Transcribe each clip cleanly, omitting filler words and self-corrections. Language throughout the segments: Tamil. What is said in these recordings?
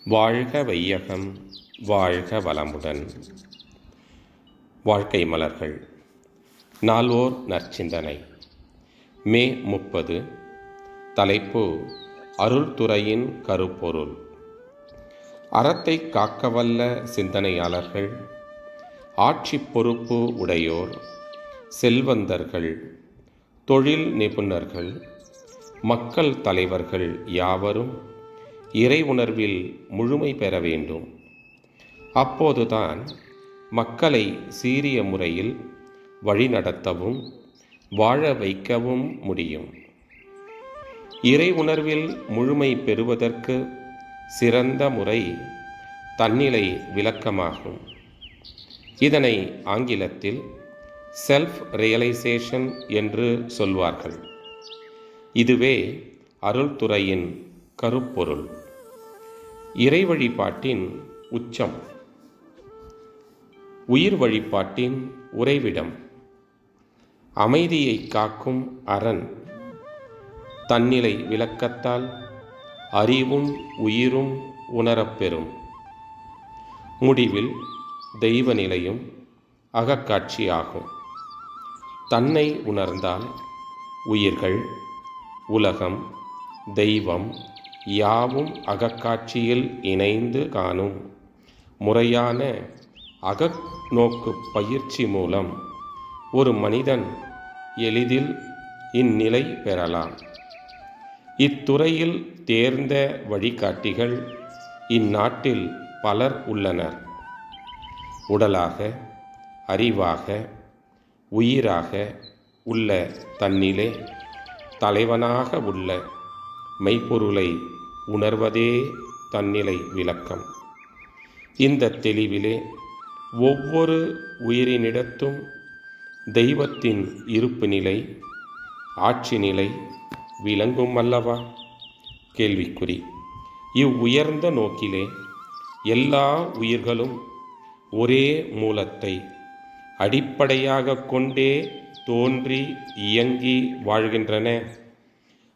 வாழ்க வையகம், வாழ்க வளமுடன். வாழ்க்கை மலர்கள். நால்வோர் நற்சிந்தனை. மே 30. தலைப்பு: அருள்துறையின் கருப்பொருள். அறத்தை காக்கவல்ல சிந்தனையாளர்கள், ஆட்சி பொறுப்பு உடையோர், செல்வந்தர்கள், தொழில் நிபுணர்கள், மக்கள் தலைவர்கள் யாவரும் இறை உணர்வில் முழுமை பெற வேண்டும். அப்போதுதான் மக்களை சீரிய முறையில் வழிநடத்தவும் வாழ வைக்கவும் முடியும். இறை உணர்வில் முழுமை பெறுவதற்கு சிறந்த முறை தன்னிலை விளக்கமாகும். இதனை ஆங்கிலத்தில் செல்ஃப் ரியலைசேஷன் என்று சொல்வார்கள். இதுவே அருள்துறையின் கருப்பொருள். இறை வழிபாட்டின் உச்சம், உயிர் வழிபாட்டின் உறைவிடம், அமைதியை காக்கும் அரண். தன்னிலை விளக்கத்தால் அறிவும் உயிரும் உணரப்பெறும். முடிவில் தெய்வ நிலையும் அகக்காட்சியாகும். தன்னை உணர்ந்தால் உயிர்கள், உலகம், தெய்வம் யாவும் அகக்காட்சியில் இணைந்து காணும் முறையான அகநோக்கு பயிற்சி மூலம் ஒரு மனிதன் எளிதில் இந்நிலை பெறலாம். இத்துறையில் தேர்ந்த வழிகாட்டிகள் இந்நாட்டில் பலர் உள்ளனர். உடலாக, அறிவாக, உயிராக உள்ள தன்னிலே தலைவனாக உள்ள மெய்ப்பொருளை உணர்வதே தன்னிலை விளக்கம். இந்த தெளிவிலே ஒவ்வொரு உயிரினிடத்தும் தெய்வத்தின் இருப்பு நிலை, ஆட்சி நிலை விளங்கும் அல்லவா? கேள்விக்குறி. இவ்வுயர்ந்த நோக்கிலே எல்லா உயிர்களும் ஒரே மூலத்தை அடிப்படையாக கொண்டே தோன்றி இயங்கி வாழ்கின்றன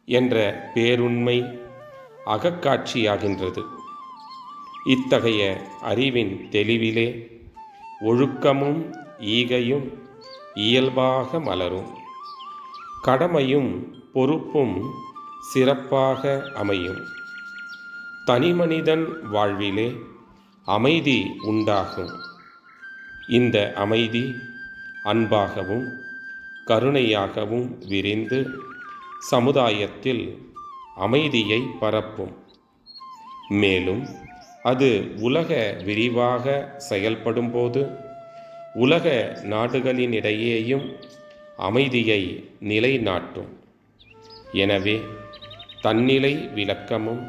என்ற பேருண்மை அகக்காட்சியாகின்றது. இத்தகைய அறிவின் தெளிவிலே ஒழுக்கமும் ஈகையும் இயல்பாக மலரும். கடமையும் பொறுப்பும் சிறப்பாக அமையும். தனிமனிதன் வாழ்விலே அமைதி உண்டாகும். இந்த அமைதி அன்பாகவும் கருணையாகவும் விரிந்து சமுதாயத்தில் அமைதியை பரப்பும். மேலும் அது உலக விரிவாக செயல்படும்போது உலக நாடுகளினிடையேயும் அமைதியை நிலைநாட்டும். எனவே தன்னிலை விளக்கமும்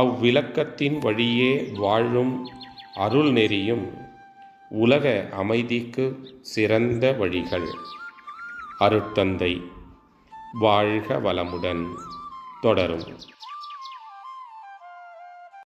அவ்விளக்கத்தின் வழியே வாழும் அருள் நெறியும் உலக அமைதிக்கு சிறந்த வழிகள். அருட்தந்தை வாழ்க வளமுடன் தொடரும்.